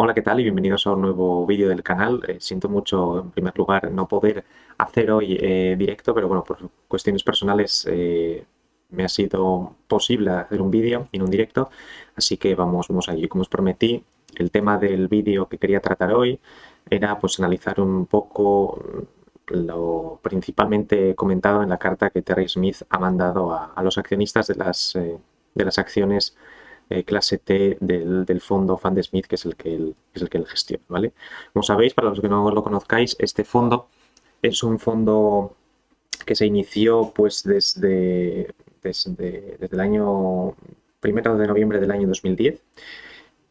Hola, ¿qué tal? Y bienvenidos a un nuevo vídeo del canal. Siento mucho, en primer lugar, no poder hacer hoy directo, pero bueno, por cuestiones personales me ha sido posible hacer un vídeo y no un directo, así que vamos a ello. Como os prometí, el tema del vídeo que quería tratar hoy era pues analizar un poco lo principalmente comentado en la carta que Terry Smith ha mandado a los accionistas de las acciones clase T del fondo Fund Smith, que es el que él gestiona, ¿vale? Como sabéis, para los que no lo conozcáis, este fondo es un fondo que se inició pues desde el año 1 de noviembre del año 2010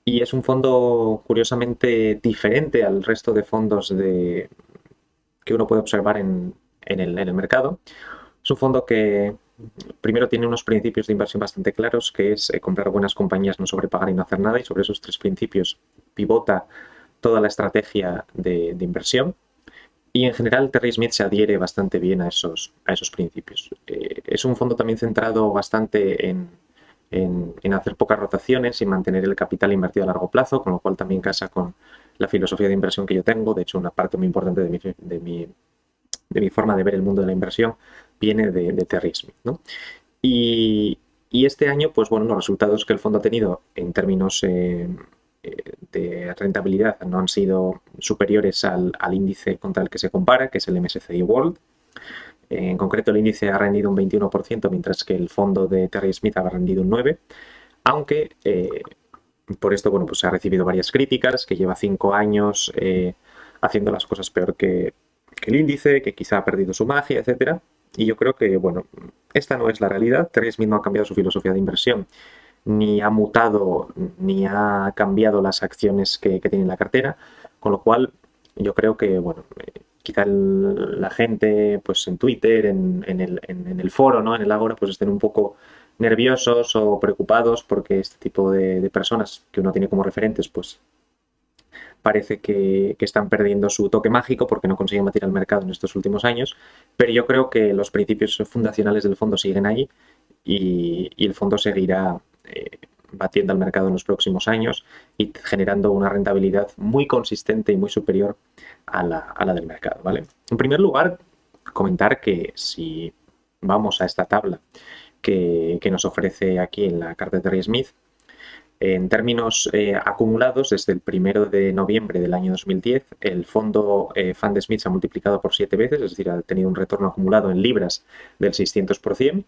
y es un fondo curiosamente diferente al resto de fondos que uno puede observar en el mercado. Es un fondo que primero tiene unos principios de inversión bastante claros, que es comprar buenas compañías, no sobrepagar y no hacer nada, y sobre esos tres principios pivota toda la estrategia de inversión. Y en general Terry Smith se adhiere bastante bien a esos principios. Es un fondo también centrado bastante en hacer pocas rotaciones y mantener el capital invertido a largo plazo, con lo cual también casa con la filosofía de inversión que yo tengo. De hecho, una parte muy importante de mi forma de ver el mundo de la inversión viene de Terry Smith, ¿no? Y, y este año, pues bueno, los resultados que el fondo ha tenido en términos de rentabilidad no han sido superiores al índice contra el que se compara, que es el MSCI World. En concreto, el índice ha rendido un 21%, mientras que el fondo de Terry Smith ha rendido un 9%, aunque por esto, bueno, pues ha recibido varias críticas, que lleva 5 años haciendo las cosas peor que el índice, que quizá ha perdido su magia, etcétera. Y yo creo que, bueno, esta no es la realidad. Terry Smith no ha cambiado su filosofía de inversión, ni ha mutado, ni ha cambiado las acciones que tiene en la cartera, con lo cual yo creo que, bueno, quizá la gente, pues en Twitter, en el foro, ¿no? En el Ágora, pues estén un poco nerviosos o preocupados porque este tipo de personas que uno tiene como referentes, pues parece que están perdiendo su toque mágico porque no consiguen batir al mercado en estos últimos años, pero yo creo que los principios fundacionales del fondo siguen ahí y el fondo seguirá batiendo al mercado en los próximos años y generando una rentabilidad muy consistente y muy superior a la del mercado, ¿vale? En primer lugar, comentar que si vamos a esta tabla que nos ofrece aquí en la carta de Terry Smith, en términos acumulados, desde el 1 de noviembre del año 2010, el fondo Fund Smith se ha multiplicado por 7 veces, es decir, ha tenido un retorno acumulado en libras del 600%,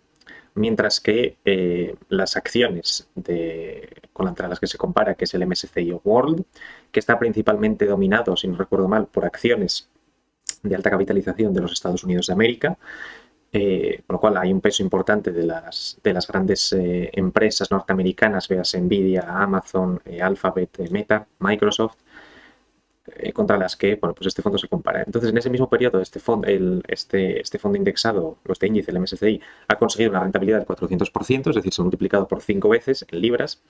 mientras que las acciones contra las que se compara, que es el MSCI World, que está principalmente dominado, si no recuerdo mal, por acciones de alta capitalización de los Estados Unidos de América, con lo cual hay un peso importante de las grandes empresas norteamericanas, veas Nvidia, Amazon, Alphabet, Meta, Microsoft, contra las que bueno, pues este fondo se compara. Entonces, en ese mismo periodo, este fondo indexado, o este índice, el MSCI, ha conseguido una rentabilidad del 400%, es decir, se ha multiplicado por 5 veces en libras,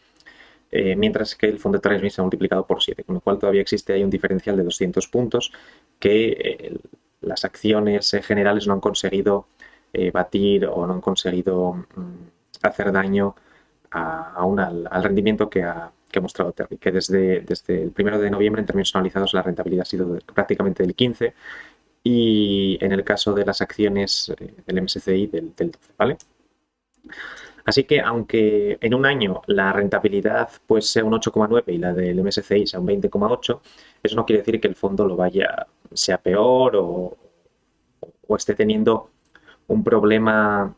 mientras que el fondo de Terry Smith se ha multiplicado por 7, con lo cual todavía existe ahí un diferencial de 200 puntos que las acciones generales no han conseguido batir o no han conseguido hacer daño aún al rendimiento que ha mostrado Terry, que desde el 1 de noviembre en términos anualizados la rentabilidad ha sido prácticamente del 15 y en el caso de las acciones del MSCI del 12, ¿vale? Así que aunque en un año la rentabilidad pues sea un 8,9 y la del MSCI sea un 20,8, eso no quiere decir que el fondo sea peor o esté teniendo un problema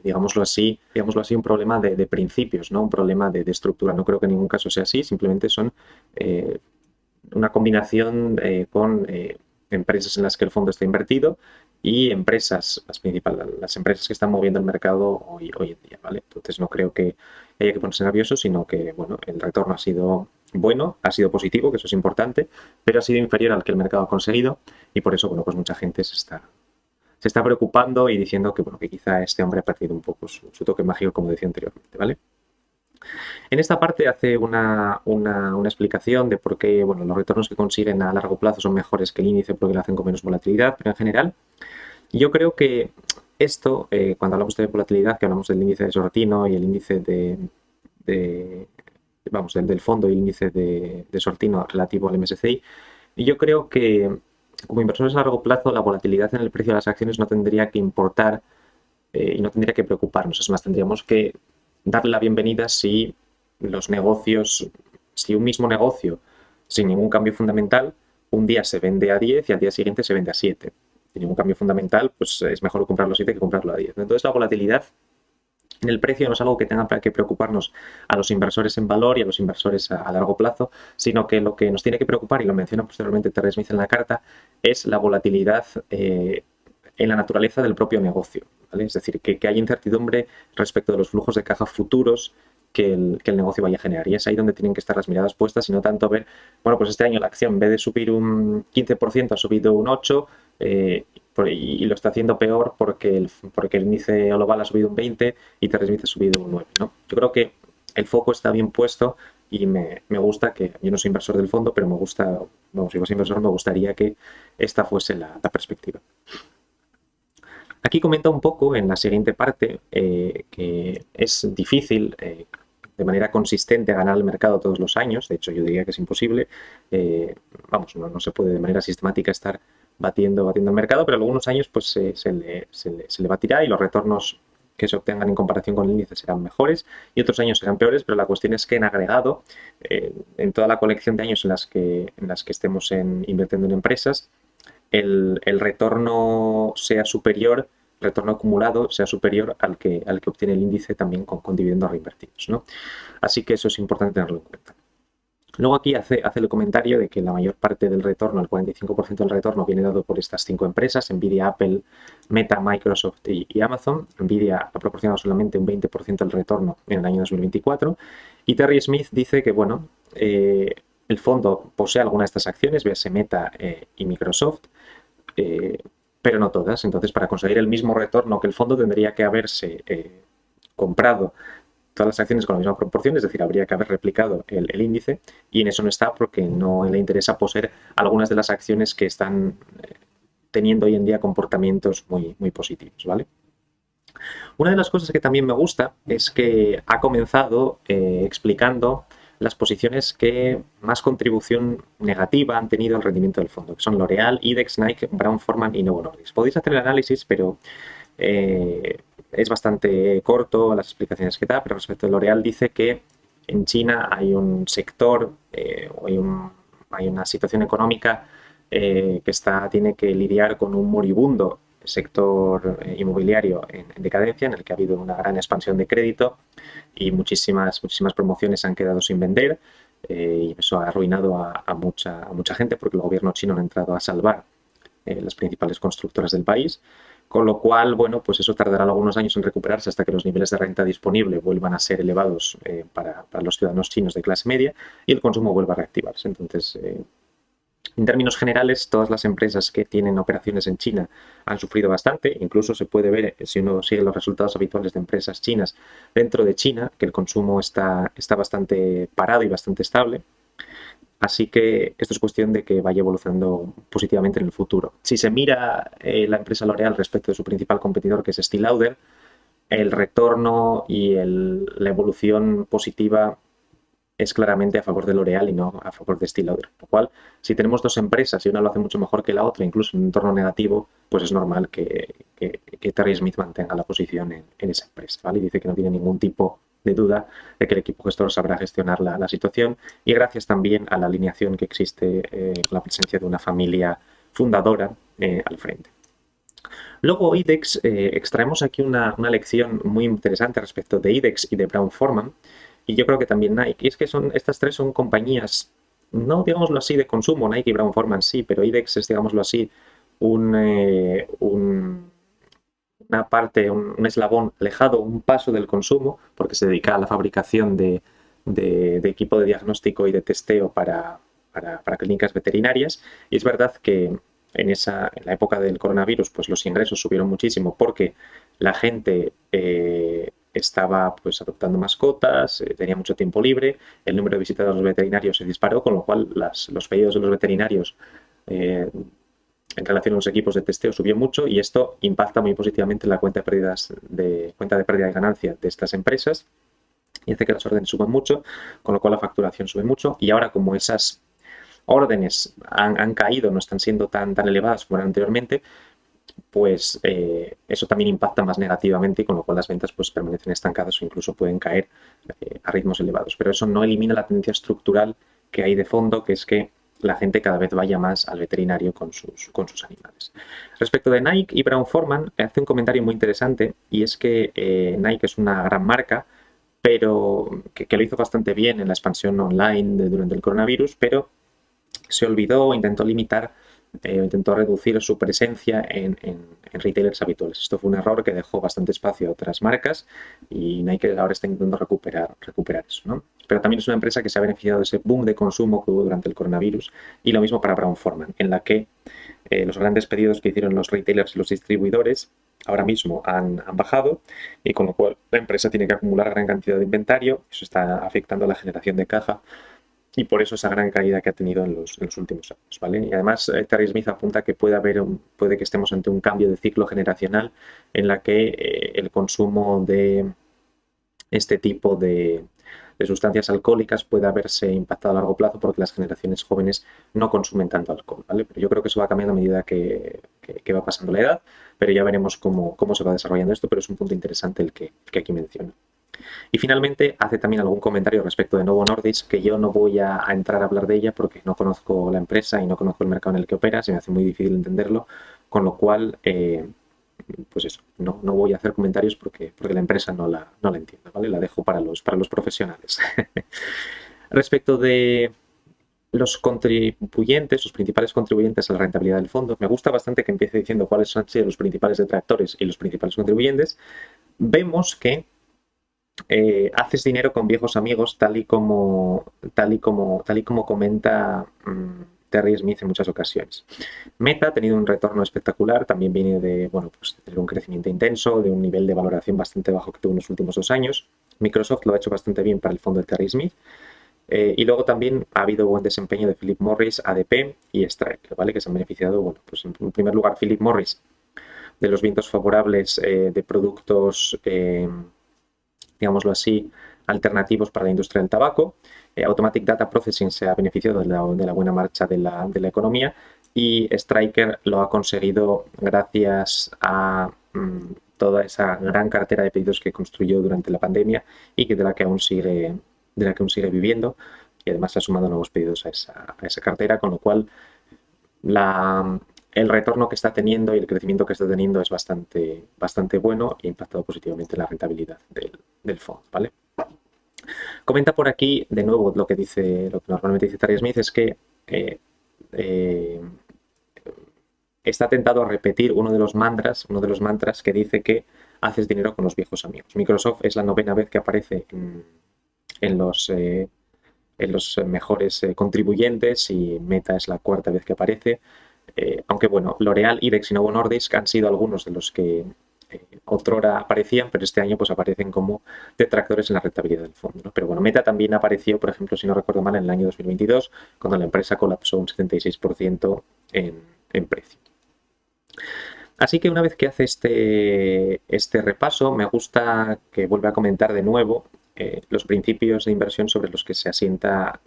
digámoslo así, un problema de principios, ¿no? Un problema de estructura. No creo que en ningún caso sea así, simplemente son eh, una combinación con empresas en las que el fondo está invertido y las empresas que están moviendo el mercado hoy en día, ¿vale? Entonces no creo que haya que ponerse nervioso, sino que, bueno, el retorno ha sido bueno, ha sido positivo, que eso es importante, pero ha sido inferior al que el mercado ha conseguido y por eso, bueno, pues mucha gente se está preocupando y diciendo que, bueno, que quizá este hombre ha perdido un poco su toque mágico, como decía anteriormente, ¿vale? En esta parte hace una explicación de por qué, bueno, los retornos que consiguen a largo plazo son mejores que el índice porque lo hacen con menos volatilidad, pero en general yo creo que esto, cuando hablamos de volatilidad, que hablamos del índice de Sortino y el índice de vamos, del fondo y el índice de Sortino relativo al MSCI. Y yo creo que como inversores a largo plazo la volatilidad en el precio de las acciones no tendría que importar y no tendría que preocuparnos. Es más, tendríamos que darle la bienvenida si los negocios, si un mismo negocio sin ningún cambio fundamental, un día se vende a 10 y al día siguiente se vende a 7. Sin ningún cambio fundamental, pues es mejor comprarlo a 7 que comprarlo a 10. Entonces la volatilidad en el precio no es algo que tenga que preocuparnos a los inversores en valor y a los inversores a largo plazo, sino que lo que nos tiene que preocupar, y lo menciona posteriormente Terry Smith en la carta, es la volatilidad en la naturaleza del propio negocio. ¿Vale? Es decir, que hay incertidumbre respecto de los flujos de caja futuros que el negocio vaya a generar. Y es ahí donde tienen que estar las miradas puestas y no tanto ver, bueno, pues este año la acción en vez de subir un 15% ha subido un 8%, y lo está haciendo peor porque el índice global ha subido un 20 y Terry Smith ha subido un 9, ¿no? Yo creo que el foco está bien puesto y me gusta que, yo no soy inversor del fondo, pero me gusta, vamos, si fuese inversor me gustaría que esta fuese la perspectiva. Aquí comenta un poco en la siguiente parte que es difícil de manera consistente ganar el mercado todos los años. De hecho, yo diría que es imposible. Vamos, no se puede de manera sistemática estar batiendo el mercado, pero algunos años pues se le batirá y los retornos que se obtengan en comparación con el índice serán mejores y otros años serán peores, pero la cuestión es que en agregado, en toda la colección de años en las que estemos invirtiendo en empresas, el retorno sea superior, el retorno acumulado sea superior al que obtiene el índice también con dividendos reinvertidos, ¿no? Así que eso es importante tenerlo en cuenta. Luego aquí hace el comentario de que la mayor parte del retorno, el 45% del retorno, viene dado por estas 5 empresas, Nvidia, Apple, Meta, Microsoft y Amazon. Nvidia ha proporcionado solamente un 20% del retorno en el año 2024. Y Terry Smith dice que, bueno, el fondo posee algunas de estas acciones, véase Meta y Microsoft, pero no todas. Entonces, para conseguir el mismo retorno que el fondo, tendría que haberse comprado todas las acciones con la misma proporción, es decir, habría que haber replicado el índice, y en eso no está porque no le interesa poseer algunas de las acciones que están teniendo hoy en día comportamientos muy, muy positivos, ¿vale? Una de las cosas que también me gusta es que ha comenzado explicando las posiciones que más contribución negativa han tenido al rendimiento del fondo, que son L'Oréal, IDEX, Nike, Brown-Forman y Novo Nordisk. Podéis hacer el análisis, pero es bastante corto las explicaciones que da, pero respecto a L'Oréal dice que en China hay un sector, hay una situación económica que tiene que lidiar con un moribundo sector inmobiliario en decadencia, en el que ha habido una gran expansión de crédito y muchísimas promociones han quedado sin vender, y eso ha arruinado a mucha gente porque el gobierno chino no ha entrado a salvar las principales constructoras del país. Con lo cual, bueno, pues eso tardará algunos años en recuperarse hasta que los niveles de renta disponible vuelvan a ser elevados para los ciudadanos chinos de clase media y el consumo vuelva a reactivarse. Entonces, en términos generales, todas las empresas que tienen operaciones en China han sufrido bastante. Incluso se puede ver, si uno sigue los resultados habituales de empresas chinas dentro de China, que el consumo está bastante parado y bastante estable. Así que esto es cuestión de que vaya evolucionando positivamente en el futuro. Si se mira la empresa L'Oréal respecto de su principal competidor, que es Estée Lauder, el retorno y la evolución positiva es claramente a favor de L'Oréal y no a favor de Estée Lauder. Por lo cual, si tenemos dos empresas y una lo hace mucho mejor que la otra, incluso en un entorno negativo, pues es normal que Terry Smith mantenga la posición en esa empresa, ¿vale? Y dice que no tiene ningún tipo de duda de que el equipo gestor sabrá gestionar la situación, y gracias también a la alineación que existe con la presencia de una familia fundadora al frente. Luego IDEX, extraemos aquí una lección muy interesante respecto de IDEX y de Brown-Forman, y yo creo que también Nike, y es que estas tres son compañías, no digámoslo así de consumo, Nike y Brown-Forman sí, pero IDEX es, digámoslo así, una parte, un eslabón alejado, un paso del consumo, porque se dedica a la fabricación de equipo de diagnóstico y de testeo para clínicas veterinarias. Y es verdad que en la época del coronavirus, pues los ingresos subieron muchísimo porque la gente estaba pues adoptando mascotas, tenía mucho tiempo libre, el número de visitas a los veterinarios se disparó, con lo cual los pedidos de los veterinarios en relación a los equipos de testeo subió mucho, y esto impacta muy positivamente en la cuenta de pérdida y ganancia de estas empresas. y hace que las órdenes suban mucho, con lo cual la facturación sube mucho. Y ahora, como esas órdenes han caído, no están siendo tan elevadas como eran anteriormente, pues eso también impacta más negativamente y con lo cual las ventas pues permanecen estancadas o incluso pueden caer a ritmos elevados. Pero eso no elimina la tendencia estructural que hay de fondo, que es que la gente cada vez vaya más al veterinario con sus animales. Respecto de Nike y Brown-Forman, hace un comentario muy interesante y es que Nike es una gran marca, pero que lo hizo bastante bien en la expansión online durante el coronavirus, pero se olvidó, intentó limitar, intentó reducir su presencia en retailers habituales. Esto fue un error que dejó bastante espacio a otras marcas y Nike ahora está intentando recuperar eso, ¿no? Pero también es una empresa que se ha beneficiado de ese boom de consumo que hubo durante el coronavirus y lo mismo para Brown-Forman, en la que los grandes pedidos que hicieron los retailers y los distribuidores ahora mismo han bajado y con lo cual la empresa tiene que acumular gran cantidad de inventario. Eso está afectando a la generación de caja y por eso esa gran caída que ha tenido en los últimos años, ¿vale? Y además Terry Smith apunta que puede que estemos ante un cambio de ciclo generacional en la que el consumo de este tipo de sustancias alcohólicas puede haberse impactado a largo plazo porque las generaciones jóvenes no consumen tanto alcohol, ¿vale? Pero yo creo que eso va cambiando a medida que va pasando la edad, pero ya veremos cómo se va desarrollando esto, pero es un punto interesante el que aquí menciona. Y finalmente hace también algún comentario respecto de Novo Nordisk, que yo no voy a entrar a hablar de ella porque no conozco la empresa y no conozco el mercado en el que opera, se me hace muy difícil entenderlo, con lo cual, pues eso, no voy a hacer comentarios porque la empresa no la entiendo, ¿vale? La dejo para los profesionales. Respecto de los contribuyentes, los principales contribuyentes a la rentabilidad del fondo, me gusta bastante que empiece diciendo cuáles han sido los principales detractores y los principales contribuyentes. Vemos que haces dinero con viejos amigos, tal y como comenta Terry Smith en muchas ocasiones. Meta ha tenido un retorno espectacular, también viene de tener un crecimiento intenso, de un nivel de valoración bastante bajo que tuvo en los últimos 2 años. Microsoft lo ha hecho bastante bien para el fondo de Terry Smith. Y luego también ha habido buen desempeño de Philip Morris, ADP y Stryker, ¿vale? Que se han beneficiado, pues en primer lugar Philip Morris de los vientos favorables de productos digámoslo así, alternativos para la industria del tabaco. Automatic Data Processing se ha beneficiado de la buena marcha de la economía y Stryker lo ha conseguido gracias a toda esa gran cartera de pedidos que construyó durante la pandemia y de la que aún sigue viviendo, y además ha sumado nuevos pedidos a esa cartera, con lo cual el retorno que está teniendo y el crecimiento que está teniendo es bastante bueno y ha impactado positivamente en la rentabilidad del fondo, ¿vale? Comenta por aquí, de nuevo, lo que normalmente dice Terry Smith, es que está tentado a repetir uno de los mantras que dice que haces dinero con los viejos amigos. Microsoft es la 9ª vez que aparece en los mejores contribuyentes y Meta es la 4ª vez que aparece. Aunque bueno, L'Oreal, IBEX y Novo Nordisk han sido algunos de los que otrora aparecían, pero este año pues aparecen como detractores en la rentabilidad del fondo, ¿no? Pero bueno, Meta también apareció, por ejemplo, si no recuerdo mal, en el año 2022, cuando la empresa colapsó un 76% en precio. Así que una vez que hace este repaso, me gusta que vuelva a comentar de nuevo los principios de inversión sobre los que se asienta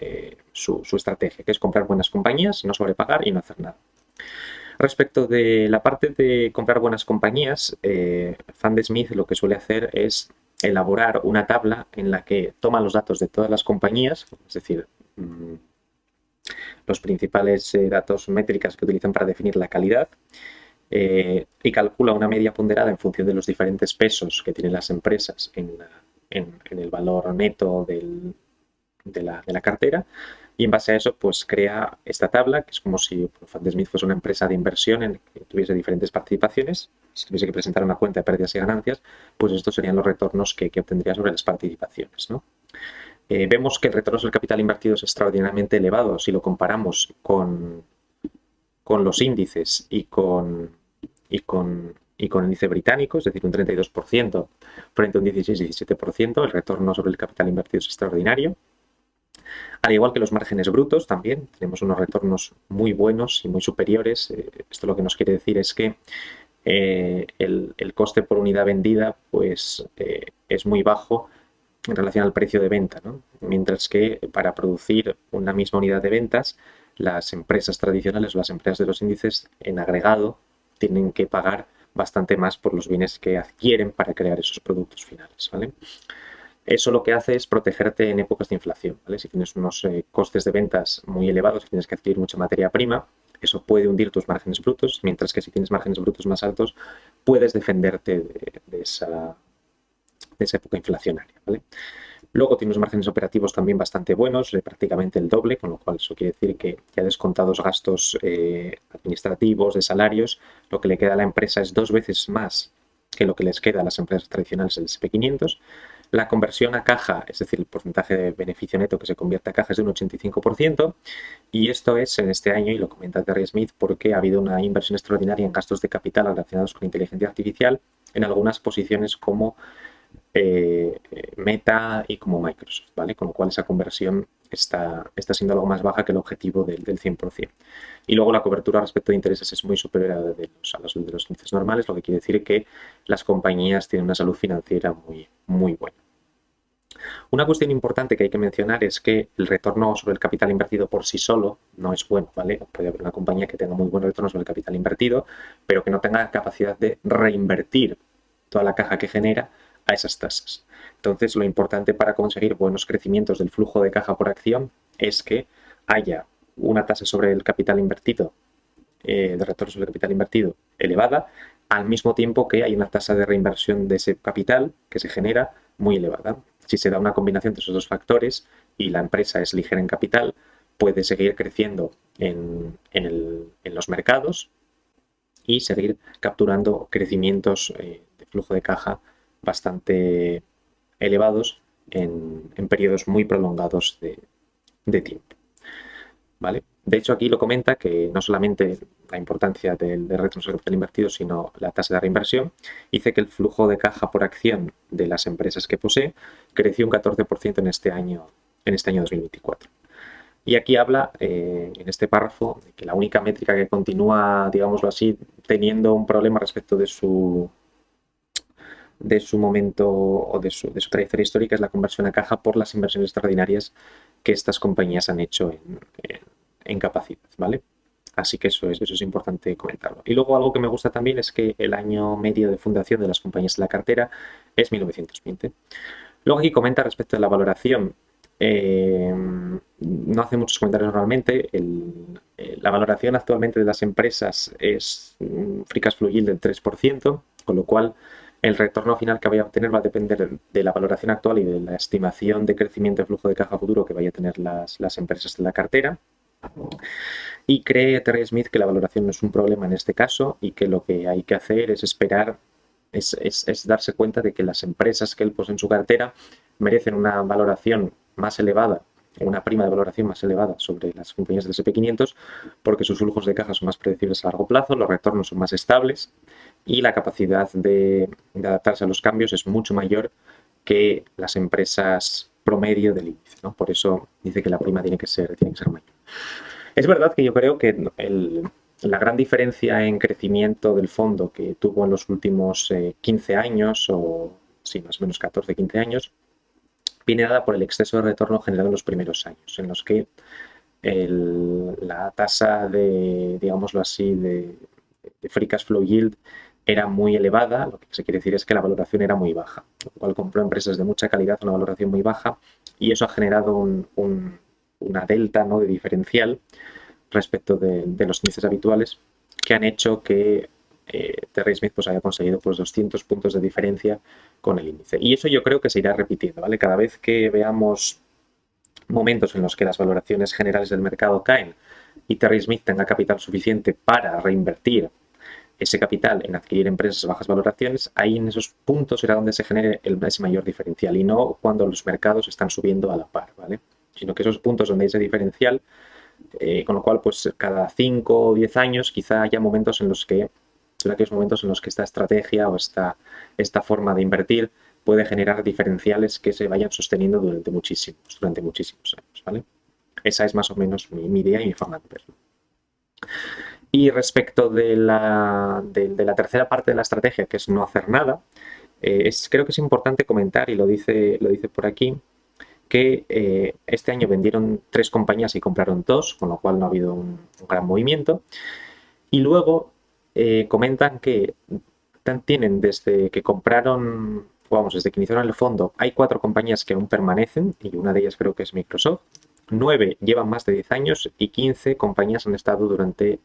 su estrategia, que es comprar buenas compañías, no sobrepagar y no hacer nada. Respecto de la parte de comprar buenas compañías, Fan de Smith lo que suele hacer es elaborar una tabla en la que toma los datos de todas las compañías, es decir, los principales datos métricas que utilizan para definir la calidad, y calcula una media ponderada en función de los diferentes pesos que tienen las empresas en el valor neto de la cartera, y en base a eso pues crea esta tabla, que es como si Fan de Smith fuese una empresa de inversión en que tuviese diferentes participaciones. Si tuviese que presentar una cuenta de pérdidas y ganancias, pues estos serían los retornos que obtendría sobre las participaciones, ¿no? Vemos que el retorno sobre el capital invertido es extraordinariamente elevado si lo comparamos con los índices y con el índice británico, es decir, un 32% frente a un 16-17%. El retorno sobre el capital invertido es extraordinario. Al igual que los márgenes brutos, también tenemos unos retornos muy buenos y muy superiores. Esto lo que nos quiere decir es que el coste por unidad vendida pues, es muy bajo en relación al precio de venta, ¿no? Mientras que para producir una misma unidad de ventas, las empresas tradicionales o las empresas de los índices en agregado tienen que pagar bastante más por los bienes que adquieren para crear esos productos finales, ¿vale? Eso lo que hace es protegerte en épocas de inflación, ¿vale? Si tienes unos costes de ventas muy elevados y tienes que adquirir mucha materia prima, eso puede hundir tus márgenes brutos, mientras que si tienes márgenes brutos más altos, puedes defenderte de esa época inflacionaria, ¿vale? Luego tiene unos márgenes operativos también bastante buenos, prácticamente el doble, con lo cual eso quiere decir que ya descontados gastos administrativos, de salarios, lo que le queda a la empresa es 2 veces más que lo que les queda a las empresas tradicionales del SP500. La conversión a caja, es decir, el porcentaje de beneficio neto que se convierte a caja es de un 85%, y esto es en este año, y lo comenta Terry Smith, porque ha habido una inversión extraordinaria en gastos de capital relacionados con inteligencia artificial en algunas posiciones como Meta y como Microsoft, ¿vale? Con lo cual esa conversión está siendo algo más baja que el objetivo del 100%. Y luego la cobertura respecto de intereses es muy superior a los de los índices normales, lo que quiere decir que las compañías tienen una salud financiera muy, muy buena. Una cuestión importante que hay que mencionar es que el retorno sobre el capital invertido por sí solo no es bueno, ¿vale? Puede haber una compañía que tenga muy buen retorno sobre el capital invertido, pero que no tenga capacidad de reinvertir toda la caja que genera a esas tasas. Entonces, lo importante para conseguir buenos crecimientos del flujo de caja por acción es que haya una tasa sobre el capital invertido, de retorno sobre el capital invertido elevada, al mismo tiempo que hay una tasa de reinversión de ese capital que se genera muy elevada. Si se da una combinación de esos dos factores y la empresa es ligera en capital, puede seguir creciendo en los mercados y seguir capturando crecimientos de flujo de caja bastante elevados en periodos muy prolongados de tiempo, ¿vale? De hecho, aquí lo comenta que no solamente la importancia del retorno sobre capital invertido, sino la tasa de reinversión. Dice que el flujo de caja por acción de las empresas que posee creció un 14% en este año 2024. Y aquí habla, en este párrafo, de que la única métrica que continúa, digámoslo así, teniendo un problema respecto de su momento o de su trayectoria histórica es la conversión a caja por las inversiones extraordinarias que estas compañías han hecho en capacidad, ¿vale? Así que eso es importante comentarlo. Y luego algo que me gusta también es que el año medio de fundación de las compañías de la cartera es 1920. Luego aquí comenta respecto de la valoración. No hace muchos comentarios normalmente. La valoración actualmente de las empresas es un free cash flow yield del 3%, con lo cual el retorno final que vaya a obtener va a depender de la valoración actual y de la estimación de crecimiento de flujo de caja futuro que vaya a tener las empresas de la cartera. Y cree Terry Smith que la valoración no es un problema en este caso y que lo que hay que hacer es esperar, es darse cuenta de que las empresas que él posee en su cartera merecen una valoración más elevada, una prima de valoración más elevada sobre las compañías del SP500 porque sus flujos de caja son más predecibles a largo plazo, los retornos son más estables y la capacidad de adaptarse a los cambios es mucho mayor que las empresas promedio del índice, ¿no? Por eso dice que la prima tiene que ser mayor. Es verdad que yo creo que la gran diferencia en crecimiento del fondo que tuvo en los últimos 15 años, o sí, más o menos 14, 15 años, viene dada por el exceso de retorno generado en los primeros años, en los que la tasa de, digámoslo así, de free cash flow yield era muy elevada, lo que se quiere decir es que la valoración era muy baja, lo cual compró empresas de mucha calidad a una valoración muy baja y eso ha generado una delta, ¿no?, de diferencial respecto de los índices habituales que han hecho que Terry Smith pues, haya conseguido pues, 200 puntos de diferencia con el índice. Y eso yo creo que se irá repitiendo, ¿vale? Cada vez que veamos momentos en los que las valoraciones generales del mercado caen y Terry Smith tenga capital suficiente para reinvertir ese capital en adquirir empresas de bajas valoraciones, ahí en esos puntos será donde se genere ese mayor diferencial y no cuando los mercados están subiendo a la par, ¿vale? Sino que esos puntos donde hay ese diferencial, con lo cual pues cada 5 o 10 años quizá haya momentos en los que son aquellos momentos en los que esta estrategia o esta forma de invertir puede generar diferenciales que se vayan sosteniendo durante muchísimos años, ¿vale? Esa es más o menos mi idea y mi forma de verlo. Y respecto de la tercera parte de la estrategia, que es no hacer nada, Creo que es importante comentar, y lo dice por aquí, que este año vendieron 3 compañías y compraron 2, con lo cual no ha habido un gran movimiento. Y luego comentan que tienen desde que compraron, vamos, desde que iniciaron el fondo, hay 4 compañías que aún permanecen, y una de ellas creo que es Microsoft. 9 llevan más de 10 años y 15 compañías han estado durante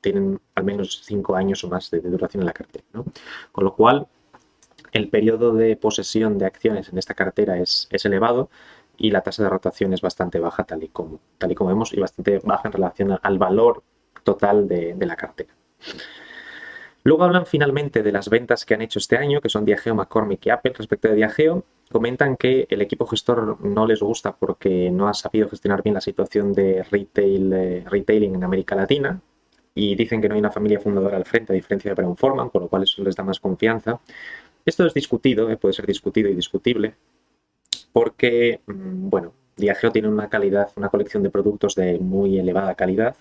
tienen al menos 5 años o más de duración en la cartera, ¿no? Con lo cual, el periodo de posesión de acciones en esta cartera es elevado y la tasa de rotación es bastante baja, tal y como vemos, y bastante baja en relación al valor total de la cartera. Luego hablan finalmente de las ventas que han hecho este año, que son Diageo, McCormick y Apple. Respecto de Diageo, comentan que el equipo gestor no les gusta porque no ha sabido gestionar bien la situación de retailing en América Latina, y dicen que no hay una familia fundadora al frente, a diferencia de Brown-Forman, con lo cual eso les da más confianza. Esto es discutido, puede ser discutido y discutible, porque, bueno, Diageo tiene una colección de productos de muy elevada calidad,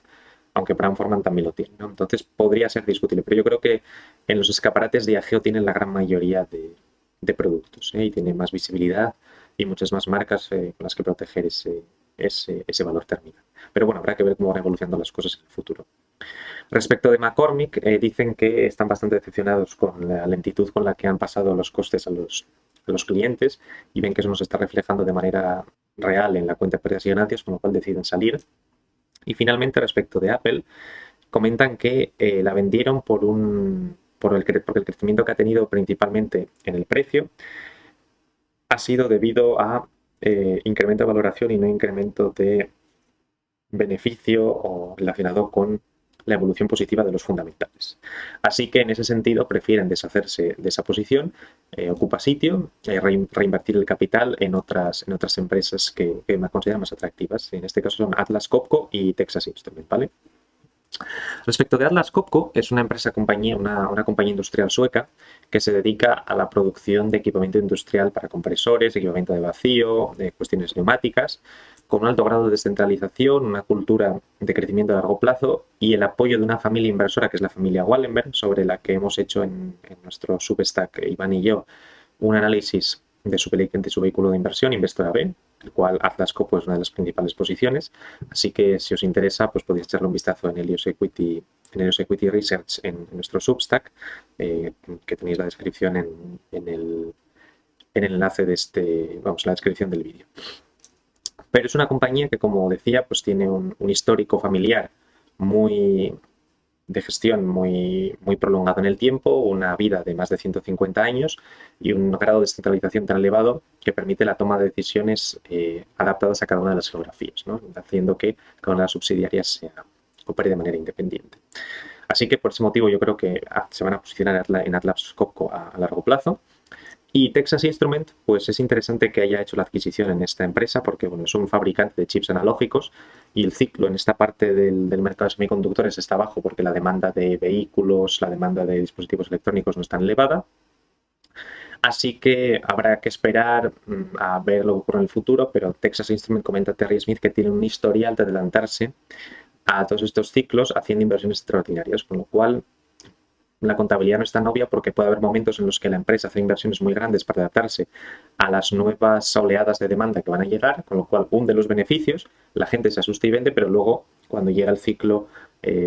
aunque Brown-Forman también lo tiene, ¿no? Entonces podría ser discutible, pero yo creo que en los escaparates Diageo tienen la gran mayoría de productos, y tiene más visibilidad y muchas más marcas con las que proteger ese valor terminal. Pero bueno, habrá que ver cómo van evolucionando las cosas en el futuro. Respecto de McCormick, dicen que están bastante decepcionados con la lentitud con la que han pasado los costes a los clientes, y ven que eso nos está reflejando de manera real en la cuenta de pérdidas y ganancias, con lo cual deciden salir. Y finalmente, respecto de Apple, comentan que la vendieron porque el crecimiento que ha tenido principalmente en el precio ha sido debido a incremento de valoración y no incremento de beneficio o relacionado con la evolución positiva de los fundamentales. Así que en ese sentido prefieren deshacerse de esa posición, ocupa sitio, reinvertir el capital en otras empresas que me consideran más atractivas. En este caso son Atlas Copco y Texas Instruments, ¿vale? Respecto de Atlas Copco, es una compañía industrial sueca que se dedica a la producción de equipamiento industrial para compresores, equipamiento de vacío, de cuestiones neumáticas, con un alto grado de descentralización, una cultura de crecimiento a largo plazo y el apoyo de una familia inversora que es la familia Wallenberg, sobre la que hemos hecho en nuestro Substack, Iván y yo, un análisis de su vehículo de inversión, Investora B, el cual Atlas Copco es una de las principales posiciones. Así que si os interesa, pues podéis echarle un vistazo en Helios Equity Research en nuestro Substack, que tenéis la descripción en el enlace de la descripción del vídeo. Pero es una compañía que, como decía, pues tiene un histórico familiar de gestión muy prolongado en el tiempo, una vida de más de 150 años y un grado de descentralización tan elevado que permite la toma de decisiones adaptadas a cada una de las geografías, ¿no? Haciendo que cada una de las subsidiarias opere de manera independiente. Así que por ese motivo yo creo que se van a posicionar en Atlas Copco a largo plazo. Y Texas Instruments, pues es interesante que haya hecho la adquisición en esta empresa porque, bueno, es un fabricante de chips analógicos y el ciclo en esta parte del mercado de semiconductores está bajo porque la demanda de vehículos, la demanda de dispositivos electrónicos no es tan elevada. Así que habrá que esperar a ver lo que ocurre en el futuro, pero Texas Instruments, comenta Terry Smith, que tiene un historial de adelantarse a todos estos ciclos haciendo inversiones extraordinarias, con lo cual la contabilidad no es tan obvia porque puede haber momentos en los que la empresa hace inversiones muy grandes para adaptarse a las nuevas oleadas de demanda que van a llegar, con lo cual hunde los beneficios, la gente se asusta y vende, pero luego cuando llega el ciclo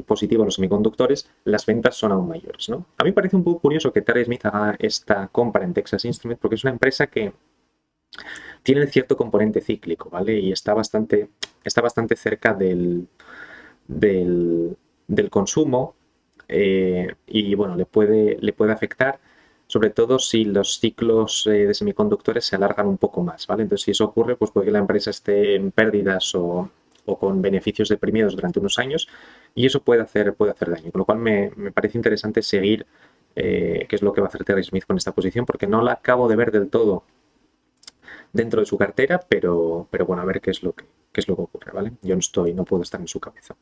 positivo en los semiconductores, las ventas son aún mayores, ¿no? A mí me parece un poco curioso que Terry Smith haga esta compra en Texas Instruments porque es una empresa que tiene cierto componente cíclico, ¿vale? Y está bastante cerca del consumo. Y bueno, le puede afectar, sobre todo si los ciclos de semiconductores se alargan un poco más, ¿vale? Entonces, si eso ocurre, pues puede que la empresa esté en pérdidas o con beneficios deprimidos durante unos años, y eso puede hacer daño. Con lo cual me parece interesante seguir qué es lo que va a hacer Terry Smith con esta posición, porque no la acabo de ver del todo dentro de su cartera, pero bueno, a ver qué es lo que ocurre, ¿vale? Yo no puedo estar en su cabeza.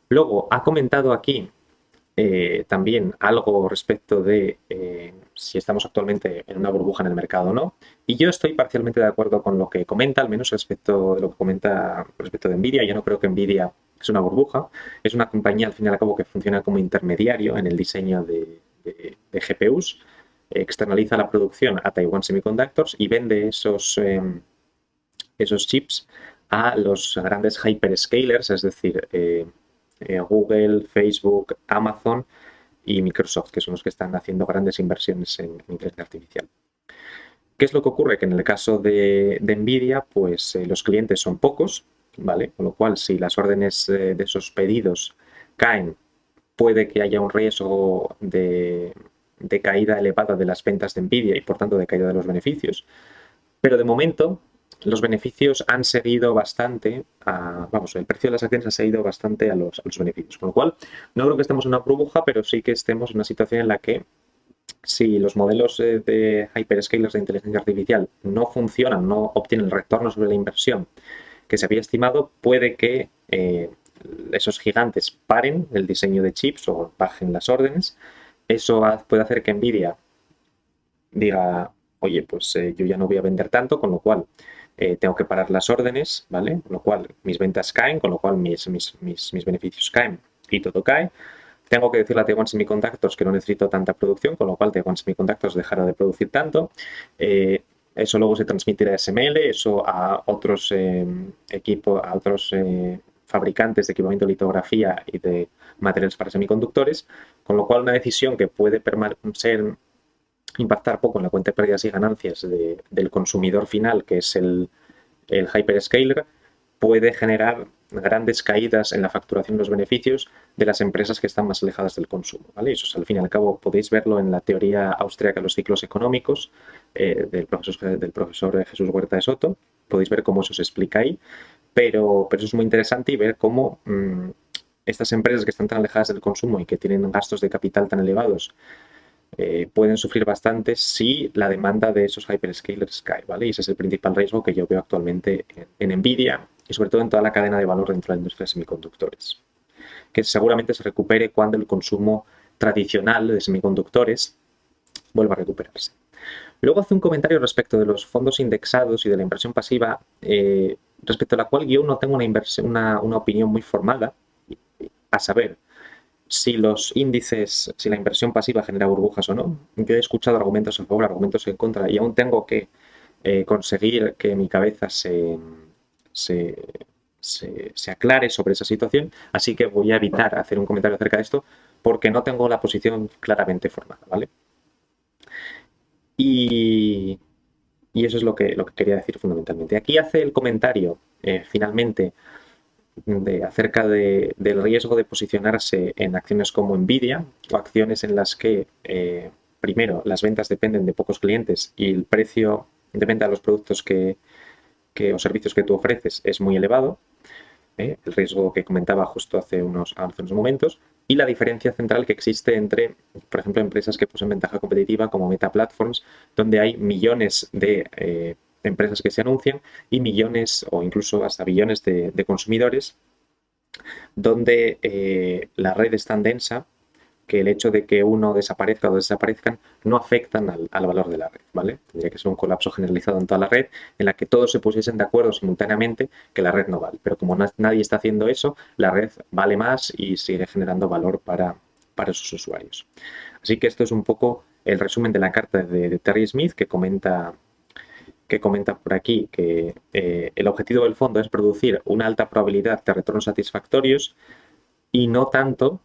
Luego, ha comentado aquí también algo respecto de si estamos actualmente en una burbuja en el mercado o no. Y yo estoy parcialmente de acuerdo con lo que comenta, al menos respecto de lo que comenta respecto de Nvidia. Yo no creo que Nvidia es una burbuja. Es una compañía, al fin y al cabo, que funciona como intermediario en el diseño de GPUs. externaliza la producción a Taiwan Semiconductors y vende esos chips a los grandes hyperscalers, es decir, Google, Facebook, Amazon y Microsoft, que son los que están haciendo grandes inversiones en inteligencia artificial. ¿Qué es lo que ocurre? Que en el caso de Nvidia, pues los clientes son pocos, ¿vale? Con lo cual, si las órdenes de esos pedidos caen, puede que haya un riesgo de caída elevada de las ventas de Nvidia y, por tanto, de caída de los beneficios. Pero de momento, los beneficios han seguido bastante, vamos, el precio de las acciones ha seguido bastante a los beneficios. Con lo cual, no creo que estemos en una burbuja, pero sí que estemos en una situación en la que si los modelos de hyperscalers de inteligencia artificial no funcionan, no obtienen el retorno sobre la inversión que se había estimado, puede que esos gigantes paren el diseño de chips o bajen las órdenes. Eso puede hacer que Nvidia diga, oye, pues yo ya no voy a vender tanto, con lo cual tengo que parar las órdenes, ¿vale? Con lo cual mis ventas caen, con lo cual mis beneficios caen y todo cae. Tengo que decirle a Taiwan Semiconductors que no necesito tanta producción, con lo cual Taiwan Semiconductors dejará de producir tanto. Eso luego se transmitirá a SML, eso a otros equipos, a otros fabricantes de equipamiento de litografía y de materiales para semiconductores, con lo cual una decisión que puede impactar poco en la cuenta de pérdidas y ganancias del consumidor final, que es el hyperscaler, puede generar grandes caídas en la facturación y los beneficios de las empresas que están más alejadas del consumo, ¿vale? Eso, al fin y al cabo, podéis verlo en la teoría austríaca de los ciclos económicos del profesor Jesús Huerta de Soto. Podéis ver cómo eso se explica ahí, pero eso es muy interesante y ver cómo estas empresas que están tan alejadas del consumo y que tienen gastos de capital tan elevados pueden sufrir bastante si la demanda de esos hyperscalers cae, ¿vale? Y ese es el principal riesgo que yo veo actualmente en Nvidia y sobre todo en toda la cadena de valor dentro de la industria de semiconductores, que seguramente se recupere cuando el consumo tradicional de semiconductores vuelva a recuperarse. Luego hace un comentario respecto de los fondos indexados y de la inversión pasiva, respecto a la cual yo no tengo una opinión muy formada, a saber, si los índices, si la inversión pasiva genera burbujas o no. Yo he escuchado argumentos a favor, argumentos en contra y aún tengo que conseguir que mi cabeza se, se aclare sobre esa situación, así que voy a evitar hacer un comentario acerca de esto porque no tengo la posición claramente formada, ¿vale? Y eso es lo que quería decir fundamentalmente. Aquí hace el comentario, finalmente, acerca del riesgo de posicionarse en acciones como Nvidia o acciones en las que, primero, las ventas dependen de pocos clientes y el precio de venta de los productos o servicios que tú ofreces es muy elevado, el riesgo que comentaba justo hace unos momentos, y la diferencia central que existe entre, por ejemplo, empresas que poseen ventaja competitiva como Meta Platforms, donde hay millones de empresas que se anuncian y millones o incluso hasta billones de consumidores, donde la red es tan densa que el hecho de que uno desaparezca o desaparezcan no afectan al valor de la red, ¿vale? Tendría que ser un colapso generalizado en toda la red en la que todos se pusiesen de acuerdo simultáneamente que la red no vale. Pero como nadie está haciendo eso, la red vale más y sigue generando valor para sus usuarios. Así que esto es un poco el resumen de la carta de Terry Smith que comenta por aquí que el objetivo del fondo es producir una alta probabilidad de retornos satisfactorios y no tanto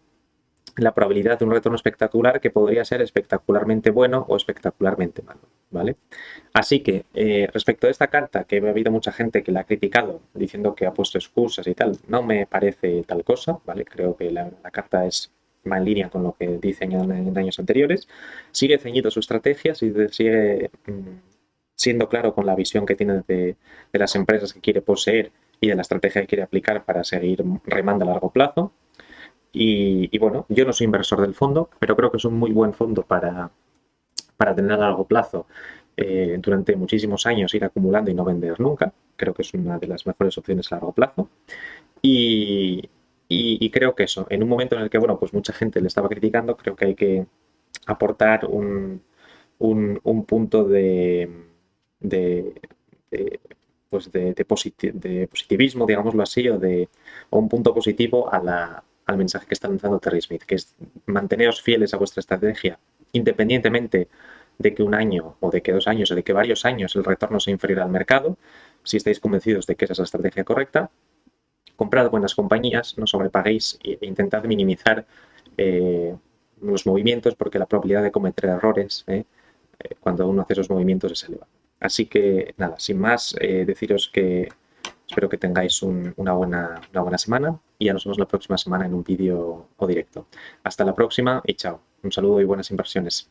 la probabilidad de un retorno espectacular que podría ser espectacularmente bueno o espectacularmente malo, ¿vale? Así que respecto a esta carta, que ha habido mucha gente que la ha criticado diciendo que ha puesto excusas y tal, no me parece tal cosa, ¿vale? Creo que la carta va en línea con lo que dicen en años anteriores, sigue ceñido su estrategia, sigue siendo claro con la visión que tiene de las empresas que quiere poseer y de la estrategia que quiere aplicar para seguir remando a largo plazo. Y bueno, yo no soy inversor del fondo, pero creo que es un muy buen fondo para tener a largo plazo durante muchísimos años, ir acumulando y no vender nunca. Creo que es una de las mejores opciones a largo plazo. Y creo que eso, en un momento en el que, bueno, pues mucha gente le estaba criticando, creo que hay que aportar un punto de, de, pues de positivismo, digámoslo así, o un punto positivo al mensaje que está lanzando Terry Smith, que es manteneros fieles a vuestra estrategia, independientemente de que un año o de que 2 años o de que varios años el retorno sea inferior al mercado. Si estáis convencidos de que esa es la estrategia correcta, comprad buenas compañías, no sobrepaguéis e intentad minimizar los movimientos, porque la probabilidad de cometer errores cuando uno hace esos movimientos es elevada. Así que nada, sin más, deciros que espero que tengáis una buena semana y ya nos vemos la próxima semana en un vídeo o directo. Hasta la próxima y chao. Un saludo y buenas inversiones.